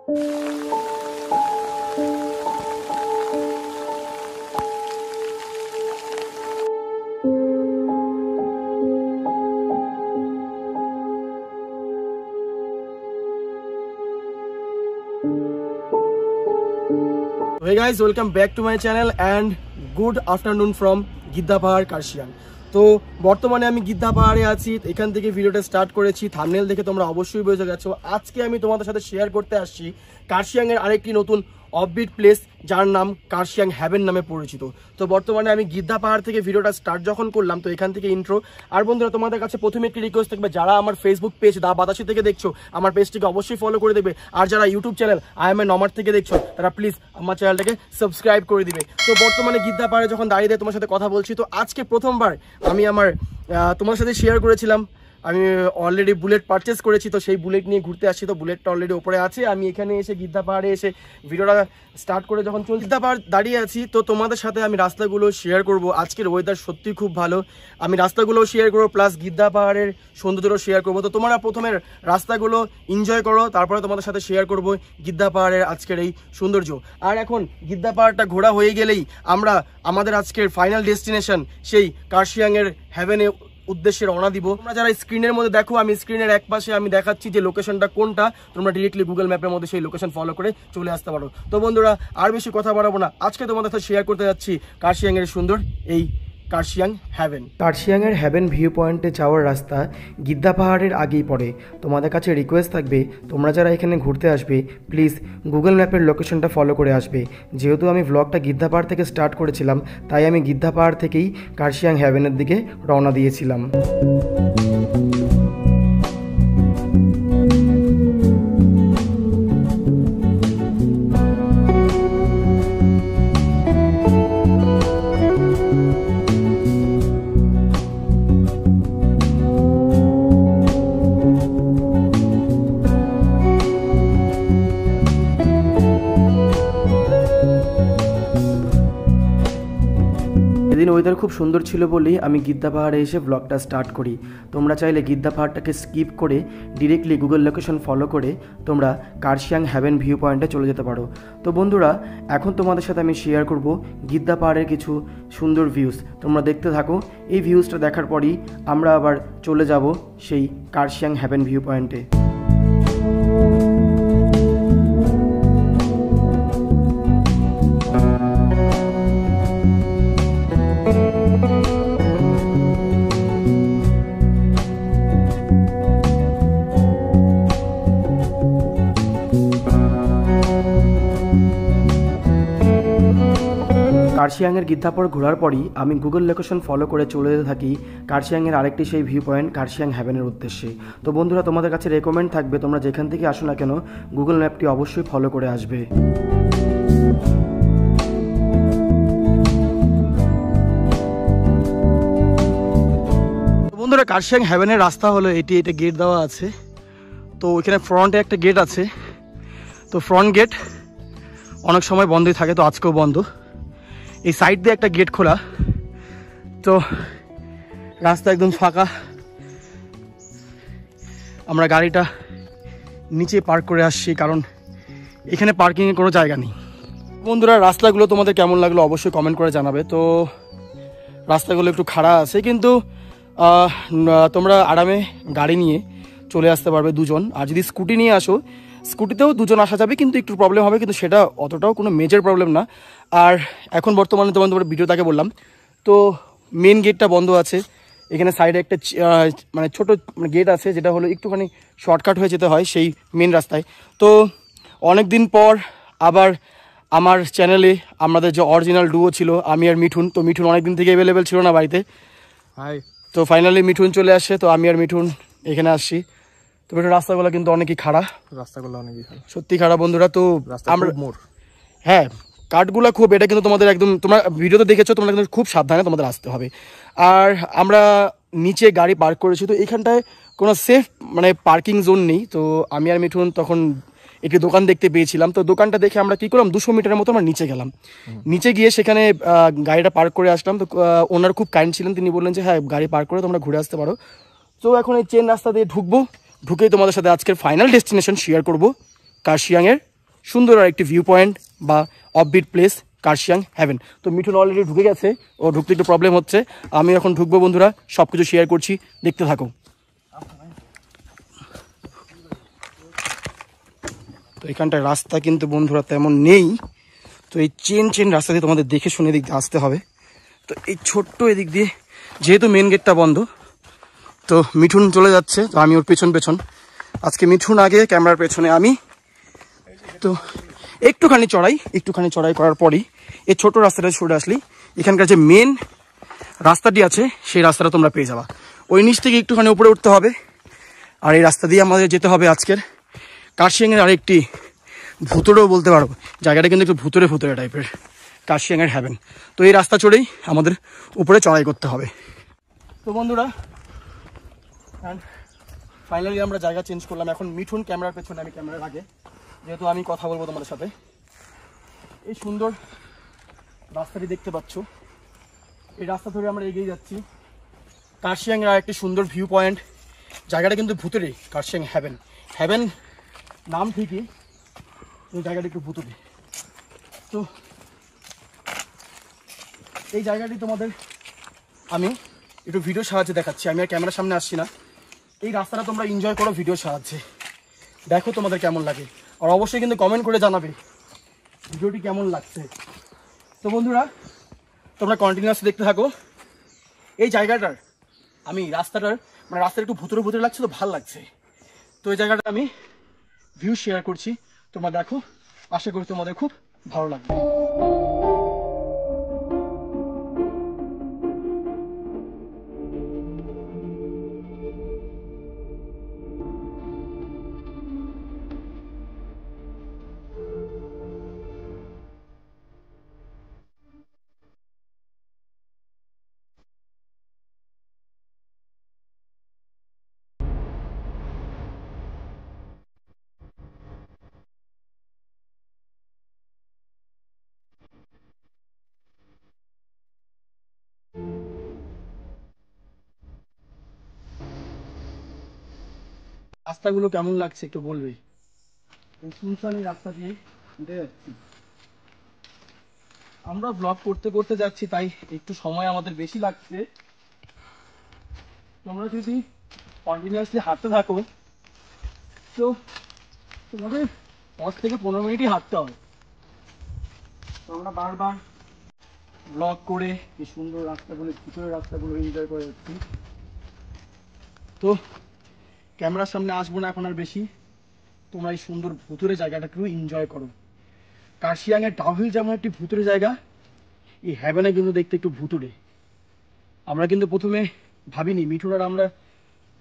Hey guys, welcome back to my channel and good afternoon from Giddha পাহাড় কার্শিয়াং। তো বর্তমানে আমি গিদ্ধা পাহাড়ে আছি, এখান থেকে ভিডিওটা স্টার্ট করেছি। থাম্বনেল দেখে তোমরা অবশ্যই বুঝে গেছো আজকে আমি তোমাদের সাথে শেয়ার করতে আসছি কার্শিয়াং এর আরেকটি নতুন অফবিট প্লেস যার নাম কার্শিয়াং হ্যাভেন নামে পরিচিত। তো বর্তমানে আমি গিদ্ধা পাহাড় থেকে ভিডিওটা স্টার্ট যখন করলাম, তো এখান থেকে ইন্ট্রো। আর বন্ধুরা, তোমাদের কাছে প্রথমে একটি রিকোয়েস্ট থাকবে, যারা আমার ফেসবুক পেজ দা বাতাসি থেকে দেখছো আমার পেজটিকে অবশ্যই ফলো করে দেবে, আর যারা YouTube channel I M A নমার থেকে দেখছো তারা প্লিজ আমার চ্যানেলটাকে সাবস্ক্রাইব করে দিবে। তো বর্তমানে গিদ্ধা পাহাড়ে যখন দাঁড়িয়ে তোমার সাথে কথা বলছি, তো আজকে প্রথমবার আমি আমার তোমার সাথে শেয়ার করেছিলাম আমি অলরেডি বুলেট পারচেস করেছি, তো সেই বুলেট নিয়ে ঘুরতে আসছি। তো বুলেটটা অলরেডি ওপরে আছে, আমি এখানে এসে গিদ্ধা পাহাড়ে এসে ভিডিওটা স্টার্ট করে যখন গিদ্ধা পাহাড় দাঁড়িয়ে আছি, তো তোমাদের সাথে আমি রাস্তাগুলো শেয়ার করব। আজকের ওয়েদার সত্যিই খুব ভালো, আমি রাস্তাগুলোও শেয়ার করবো প্লাস গিদ্ধা পাহাড়ের সৌন্দর্যও শেয়ার করবো। তো তোমরা প্রথমে রাস্তাগুলো এনজয় করো, তারপরে তোমাদের সাথে শেয়ার করব গিদ্ধা পাহাড়ের আজকের এই সৌন্দর্য। আর এখন গিদ্ধা পাহাড়টা ঘোরা হয়ে গেলেই আমরা আমাদের আজকের ফাইনাল ডেস্টিনেশন সেই কার্শিয়াংয়ের হ্যাভেনে উদ্দেশ্যে রওনা দিব। তোমরা যারা স্ক্রিনের মধ্যে দেখো, আমি স্ক্রিনের এক পাশে আমি দেখাচ্ছি যে লোকেশনটা কোনটা, তোমরা ডিরেক্টলি গুগল ম্যাপের মধ্যে সেই লোকেশন ফলো করে চলে আসতে পারো। তো বন্ধুরা, আর বেশি কথা বাড়াবো না, আজকে তোমাদের সাথে শেয়ার করতে যাচ্ছি কার্শিয়াংয়ের সুন্দর এই কার্শিয়াং হ্যাভেন। কার্শিয়াংয়ের হ্যাভেন ভিউ পয়েন্টে যাওয়ার রাস্তা গিদ্ধা পাহাড়ের আগেই পড়ে। তোমাদের কাছে রিকোয়েস্ট থাকবে, তোমরা যারা এখানে ঘুরতে আসবে প্লিজ গুগল ম্যাপের লোকেশনটা ফলো করে আসবে। যেহেতু আমি ভ্লগটা গিদ্ধা পাহাড় থেকে স্টার্ট করেছিলাম, তাই আমি গিদ্ধা পাহাড় থেকেই কার্শিয়াং হ্যাভেনের দিকে রওনা দিয়েছিলাম। এদিন ওয়েদার খুব সুন্দর ছিল বলেই আমি গিদ্ধা পাহাড়ে এসে ব্লগটা স্টার্ট করি। তোমরা চাইলে গিদ্ধা পাহাড়টাকে স্কিপ করে ডিরেক্টলি গুগল লোকেশন ফলো করে তোমরা কার্শিয়াং হ্যাভেন ভিউ পয়েন্টে চলে যেতে পারো। তো বন্ধুরা, এখন তোমাদের সাথে আমি শেয়ার করব গিদ্ধা পাহাড়ের কিছু সুন্দর ভিউজ, তোমরা দেখতে থাকো। এই ভিউজটা দেখার পরই আমরা আবার চলে যাব সেই কার্শিয়াং হ্যাভেন ভিউ পয়েন্টে। কার্শিয়াংয়ের গিদ্ধাপাড় ঘোরার পরই আমি গুগল লোকেশন ফলো করে চলে যেতে থাকি কার্শিয়াংয়ের আরেকটি সেই ভিউ পয়েন্ট কার্শিয়াং হ্যাভেনের উদ্দেশ্যে। তো বন্ধুরা, তোমাদের কাছে রেকমেন্ড থাকবে, তোমরা যেখান থেকে আসো না কেন গুগল ম্যাপটি অবশ্যই ফলো করে আসবে। বন্ধুরা, কার্শিয়াং হ্যাভেনের রাস্তা হলো এটি, এটা গেট দেওয়া আছে। তো ওইখানে ফ্রন্টে একটা গেট আছে, তো ফ্রন্ট গেট অনেক সময় বন্ধই থাকে, তো আজকেও বন্ধ। এই সাইড দিয়ে একটা গেট খোলা, তো রাস্তা একদম ফাঁকা। আমরা গাড়িটা নিচে পার্ক করে আসছি, কারণ এখানে পার্কিংয়ের কোনো জায়গা নেই। বন্ধুরা, রাস্তাগুলো তোমাদের কেমন লাগলো অবশ্যই কমেন্ট করে জানাবে। তো রাস্তাগুলো একটু খারাপ আছে, কিন্তু তোমরা আরামে গাড়ি নিয়ে চলে আসতে পারবে দুজন। আর যদি স্কুটি নিয়ে আসো, স্কুটিতেও দুজন আসা যাবে, কিন্তু একটু প্রবলেম হবে, কিন্তু সেটা অতটাও কোনো মেজর প্রবলেম না। আর এখন বর্তমানে তোমাদের ভিডিও তাকে বললাম, তো মেন গেটটা বন্ধ আছে। এখানে সাইডে একটা মানে ছোটো গেট আছে, যেটা হলো একটুখানি শর্টকাট হয়ে যেতে হয় সেই মেন রাস্তায়। তো অনেক দিন পর আবার আমার চ্যানেলে আমাদের যে অরিজিনাল ডুও ছিল আমি আর মিঠুন, তো মিঠুন অনেক দিন থেকে অ্যাভেলেবেল ছিল না বাড়িতে। হাই, তো ফাইনালি মিঠুন চলে আসে, তো আমি আর মিঠুন এখানে আসছি। তো রাস্তাগুলো কিন্তু অনেকই খারাপ, রাস্তাগুলো অনেকই খারাপ, সত্যি খারাপ বন্ধুরা। তো আমরা হ্যাঁ, কাঠগুলো খুব, এটা কিন্তু তোমাদের একদম, তোমরা ভিডিওতে দেখেছো, তোমরা কিন্তু খুব সাবধানে তোমাদের আসতে হবে। আর আমরা নিচে গাড়ি পার্ক করেছি, তো এখানটায় কোনো সেফ মানে পার্কিং জোন নেই। তো আমি আর মিঠুন তখন একটি দোকান দেখতে পেয়েছিলাম, তো দোকানটা দেখে আমরা কী করলাম, 200 মিটারের মতো আমরা নিচে গেলাম। নিচে গিয়ে সেখানে গাড়িটা পার্ক করে আসলাম। তো ওনার খুব কাইন্ড ছিলেন, তিনি বললেন যে হ্যাঁ, গাড়ি পার্ক করে তোমরা ঘুরে আসতে পারো। তো এখন এই চেন রাস্তা দিয়ে ঢুকবো, ঢুকেই তোমাদের সাথে আজকের ফাইনাল ডেস্টিনেশন শেয়ার করবো কার্শিয়াংয়ের সুন্দর আর একটি ভিউ পয়েন্ট বা অফবিট প্লেস কার্শিয়াং হ্যাভেন। তো মিঠুন অলরেডি ঢুকে গেছে, ও ঢুকতে একটু প্রবলেম হচ্ছে, আমি এখন ঢুকবো বন্ধুরা, সব কিছু শেয়ার করছি, দেখতে থাকো। তো এখানটায় রাস্তা কিন্তু বন্ধুরা তেমন নেই, তো এই চেন রাস্তা দিয়ে তোমাদের দেখে শুনে এদিক দিয়ে আসতে হবে। তো এই ছোট্ট এদিক দিয়ে যেহেতু মেন গেটটা বন্ধ, তো মিঠুন চলে যাচ্ছে, তো আমি ওর পেছন পেছন, আজকে মিঠুন আগে ক্যামেরার পেছনে আমি। তো একটুখানি চড়াই করার পরই এই ছোট রাস্তাটা সরে আসলি এখানকার যে মেন রাস্তাটি আছে সেই রাস্তাটা তোমরা পেয়ে যাবা। ওই নিচ থেকে একটুখানি উপরে উঠতে হবে, আর এই রাস্তা দিয়ে আমাদের যেতে হবে আজকের কার্শিয়াংয়ের আরেকটি ভুতুরেও বলতে পারো, জায়গাটা কিন্তু একটু ভুতুরে টাইপের, কার্শিয়াংয়ের হ্যাভেন। তো এই রাস্তা চড়েই আমাদের উপরে চড়াই করতে হবে। তো বন্ধুরা ফাইনালি আমরা জায়গা চেঞ্জ করলাম, এখন মিঠুন ক্যামেরার পেছনে, আমি ক্যামেরার আগে, যেহেতু আমি কথা বলবো তোমাদের সাথে। এই সুন্দর রাস্তাটি দেখতে পাচ্ছ, এই রাস্তা ধরে আমরা এগিয়ে যাচ্ছি কার্শিয়াংয়ের আর একটি সুন্দর ভিউ পয়েন্ট। জায়গাটা কিন্তু ভুতুরে, কার্শিয়াং হ্যাভেন নাম ঠিকই, এই জায়গাটা একটু ভুতুরে। তো এই জায়গাটি তোমাদের আমি একটু ভিডিওর সাহায্যে দেখাচ্ছি, আমি আর ক্যামেরার সামনে আসছি না। এই রাস্তাটা তোমরা এনজয় করো ভিডিওর সাহায্যে, দেখো তোমাদের কেমন লাগে, আর অবশ্যই কিন্তু কমেন্ট করে জানাবে ভিডিওটি কেমন লাগছে। তো বন্ধুরা তোমরা কন্টিনিউয়াসলি দেখতে থাকো। এই জায়গাটার আমি রাস্তাটা একটু ভুতুরে লাগছে, তো ভাল লাগছে। তো এই জায়গাটা আমি ভিউ শেয়ার করছি, তোমরা দেখো, আশা করি তোমাদের খুব ভালো লাগবে। রাস্তাগুলো কেমন লাগছে একটু বলবে। শুনশান এই রাস্তা দিয়ে হেঁটে যাচ্ছি, আমরা ব্লগ করতে করতে যাচ্ছি, তাই একটু সময় আমাদের বেশি লাগছে। তোমরা যদি কন্টিনিউয়াসলি হাঁটতে থাকো তো তোমাদের 10 থেকে 15 মিনিটই হাঁটতে হবে। তো আমরা বারবার ব্লগ করে এই সুন্দর রাস্তাগুলো, ভিতরের রাস্তাগুলো এনজয় করে যাচ্ছি। তো ক্যামেরার সামনে আসবো না এখন আর বেশি, তোমরা এই সুন্দর ভুতুরে জায়গাটাকেও এনজয় করো। কার্শিয়াংয়ের ডাউহিল যেমন একটি ভুতুরে জায়গা, এই হ্যাভেনে কিন্তু দেখতে একটু ভুতুরে। আমরা কিন্তু প্রথমে ভাবিনি, মিঠুন আর আমরা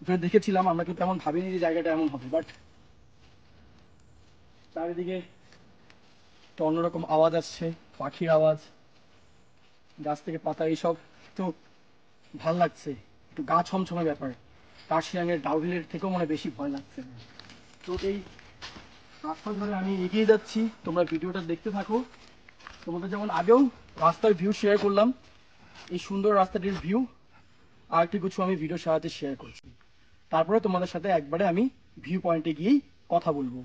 ওখানে দেখেছিলাম, আমরা কিন্তু তেমন ভাবিনি যে জায়গাটা এমন হবে, বাট চারিদিকে একটা অন্যরকম আওয়াজ আসছে, পাখির আওয়াজ, গাছ থেকে পাতা, এইসব তো ভাল লাগছে, একটু গা ছমছমে ব্যাপার। কার্শিয়াংয়ের ডাউহিলের থেকেও মানে বেশি ভয় লাগছে। তো এই রাস্তা ধরে আমি এগিয়ে যাচ্ছি, তোমরা ভিডিওটা দেখতে থাকো। তোমাদের যেমন আগেও রাস্তার ভিউ শেয়ার করলাম, এই সুন্দর রাস্তাটির ভিউ আর একটু কিছু আমি ভিডিওর সাহায্যে শেয়ার করছি। তারপরে তোমাদের সাথে একবারে আমি ভিউ পয়েন্টে গিয়েই কথা বলবো।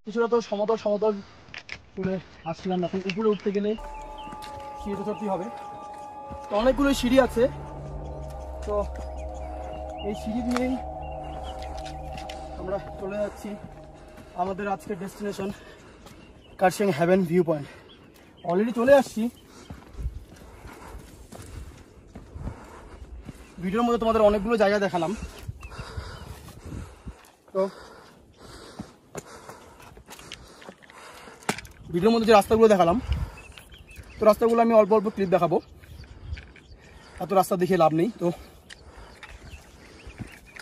কিছুটা তো সমতল সমতল চলে আসছিলাম, এখন উপরে উঠতে গেলে সিঁড়িতে চড়তেই হবে। তো অনেকগুলো সিঁড়ি আছে, তো এই সিঁড়ি দিয়েই আমরা চলে যাচ্ছি আমাদের আজকের destination Kurseong heaven view point. Already চলে আসছি। ভিডিওর মধ্যে তোমাদের অনেকগুলো জায়গা দেখালাম, তো ভিডিওর মধ্যে যে রাস্তাগুলো দেখালাম, তো রাস্তাগুলো আমি অল্প অল্প ক্লিপ দেখাবো, এত রাস্তা দেখে লাভ নেই। তো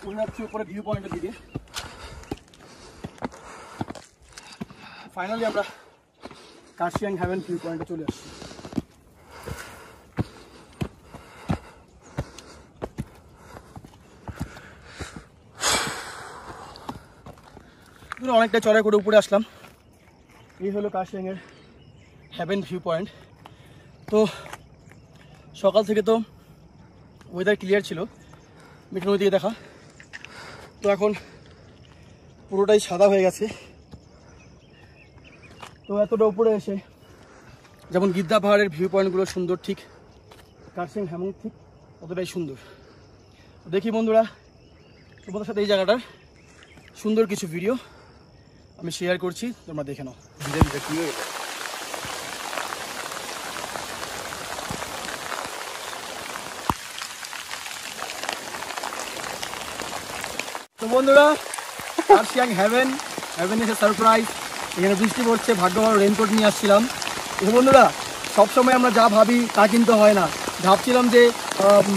চলে যাচ্ছি উপরে ভিউ পয়েন্টের দিকে। ফাইনালি আমরা কার্শিয়াং হেভেন ভিউ পয়েন্টে চলে আসছি। অনেকটা চড়াই করে উপরে আসলাম। এই হলো কার্শিয়াংয়ের হেভেন ভিউ পয়েন্ট। তো সকাল থেকে তো ওয়েদার ক্লিয়ার ছিল, মেঘের দিকে দেখা, তো এখন পুরোটাই সাদা হয়ে গেছে। তো এতটা উপরে এসে যেমন গিদ্দা পাহাড়ের ভিউ পয়েন্টগুলো সুন্দর, ঠিক কার্শিয়াং হেভেন ঠিক অতটাই সুন্দর। দেখি বন্ধুরা, তোমাদের সাথে এই জায়গাটার সুন্দর কিছু ভিডিও আমি শেয়ার করছি, তোমরা দেখে নাও। ধীরে ধীরে কি হয়ে যায়। তো বন্ধুরা, কার্শিয়াং হেভেন এসে সারপ্রাইজ। এখানে বৃষ্টি পড়ছে, ভাগ্য ভালো রেনকোট নিয়ে আসছিলাম। তো বন্ধুরা, সবসময় আমরা যা ভাবি তা কিন্তু হয় না। ভাবছিলাম যে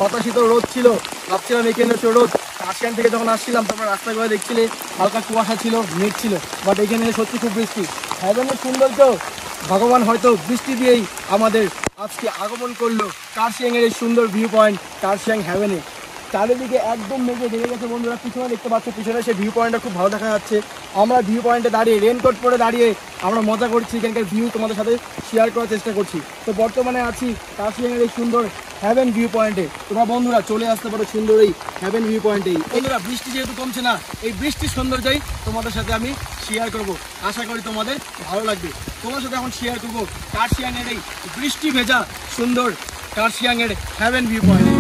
মাথা শীতল রোদ ছিল, ভাবছিলাম এখানে হচ্ছে রোদ। কার্শিয়াং থেকে যখন আসছিলাম তোমরা রাস্তাগুলো দেখছিলে হালকা কুয়াশা ছিল, মেঘ ছিল, বাট এখানে সত্যি খুব বৃষ্টি। হেভেনের সৌন্দর্য, ভগবান হয়তো বৃষ্টি দিয়েই আমাদের আজকে আগমন করলো কার্শিয়াংয়ের এই সুন্দর ভিউ পয়েন্ট কার্শিয়াং হেভেনে। চারিদিকে একদম মেঘে ঢেকে গেছে বন্ধুরা, পিছনে দেখতে পাচ্ছ, পিছনে সেই ভিউ পয়েন্টটা খুব ভালো দেখা যাচ্ছে। আমরা ভিউ পয়েন্টে দাঁড়িয়ে রেনকোট পরে দাঁড়িয়ে আমরা মজা করছি, এখানকার ভিউ তোমাদের সাথে শেয়ার করার চেষ্টা করছি। তো বর্তমানে আছি কার্শিয়াংয়ের এই সুন্দর হেভেন ভিউ পয়েন্টে। তোমরা বন্ধুরা চলে আসতে পারো সুন্দর এই হেভেন ভিউ পয়েন্টেই। বন্ধুরা, বৃষ্টি যেহেতু কমছে না, এই বৃষ্টির সৌন্দর্যই তোমাদের সাথে আমি শেয়ার করব। আশা করি তোমাদের ভালো লাগবে। তোমার সাথে এখন শেয়ার করবো কার্শিয়াংয়ের এই বৃষ্টি ভেজা সুন্দর কার্শিয়াংয়ের হেভেন ভিউ পয়েন্ট।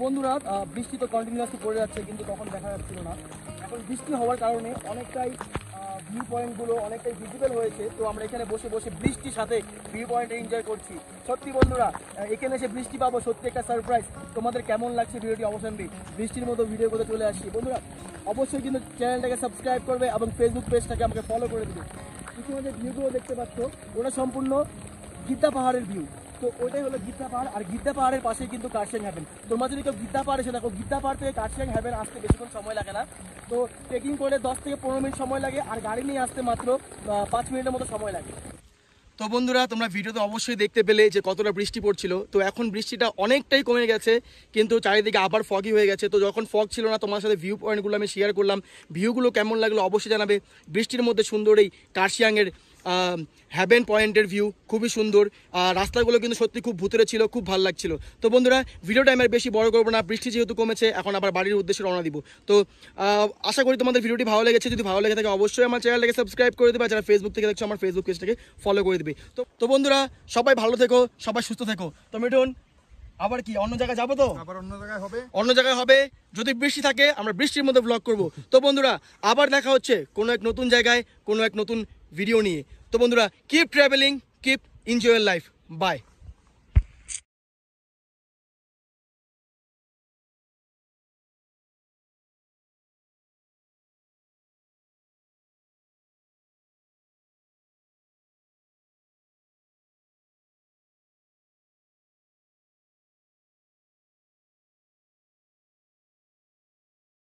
বন্ধুরা, বৃষ্টি তো কন্টিনিউয়াসলি পড়ে যাচ্ছে, কিন্তু তখন দেখা যাচ্ছিল না। এখন বৃষ্টি হওয়ার কারণে অনেকটাই ভিউ পয়েন্টগুলো অনেকটাই ভিজিবল হয়েছে। তো আমরা এখানে বসে বসে বৃষ্টির সাথে ভিউ পয়েন্টে এনজয় করছি। সত্যি বন্ধুরা, এখানে এসে বৃষ্টি পাবো, সত্যি একটা সারপ্রাইজ। তোমাদের কেমন লাগছে ভিডিওটি অবশ্যই বৃষ্টির মতো ভিডিও করতে চলে আসছি। বন্ধুরা, অবশ্যই কিন্তু চ্যানেলটাকে সাবস্ক্রাইব করবে এবং ফেসবুক পেজটাকে আমাকে ফলো করে দেবে। পিছনে যে ভিউগুলো দেখতে পাচ্ছ ওটা সম্পূর্ণ গিদ্দা পাহাড়ের ভিউ। তো ওটাই হলো গিদ্দা পাহাড়, আর গিদ্দা পাহাড়ের পাশেই কিন্তু কার্শিয়াং হেভেন। তোমরা যদি কেউ গিদ্দা পাহাড় এসে দেখো, গিদ্দা পাহাড় থেকে কার্শিয়াং হেভেন আসতে বেশিক্ষণ সময় লাগে না। তো ট্রেকিং করে 10 থেকে 15 মিনিট সময় লাগে, আর গাড়ি নিয়ে আসতে মাত্র 5 মিনিটের মতো সময় লাগে। তো বন্ধুরা, তোমরা ভিডিওতে অবশ্যই দেখতে পেলে যে কতটা বৃষ্টি পড়ছিল। তো এখন বৃষ্টিটা অনেকটাই কমে গেছে, কিন্তু চারিদিকে আবার ফগি হয়ে গেছে। তো যখন ফগ ছিল না, তোমার সাথে ভিউ পয়েন্টগুলো আমি শেয়ার করলাম। ভিউগুলো কেমন লাগলো অবশ্যই জানাবে। বৃষ্টির মধ্যে সুন্দর এই কার্শিয়াংয়ের হেভেন পয়েন্টের ভিউ খুবই সুন্দর। রাস্তাগুলো কিন্তু সত্যি খুব ভুতুরে ছিল, খুব ভালো লাগছিল। তো বন্ধুরা, ভিডিওটা আমি বেশি বড় করবো না, বৃষ্টি যেহেতু কমেছে, এখন আবার বাড়ির উদ্দেশ্যে রওনা দিব। তো আশা করি তোমাদের ভিডিওটি ভালো লেগেছে। যদি ভালো লেগে থাকে অবশ্যই আমার চ্যানেলটাকে সাবস্ক্রাইব করে দেবে, আর যারা ফেসবুক থেকে দেখছো আমার ফেসবুক পেজটাকে ফলো করে দেবে। তো বন্ধুরা, সবাই ভালো থেকো, সবাই সুস্থ থেকো। তো মিঠুন, আবার কি অন্য জায়গায় যাবো তো? আবার অন্য জায়গায় হবে। অন্য জায়গায় হবে, যদি বৃষ্টি থাকে আমরা বৃষ্টির মধ্যে ব্লগ করব। তো বন্ধুরা আবার দেখা হচ্ছে কোনো এক নতুন জায়গায় কোনো এক নতুন ভিডিও নিয়ে। তো বন্ধুরা keep travelling, keep enjoy life, by.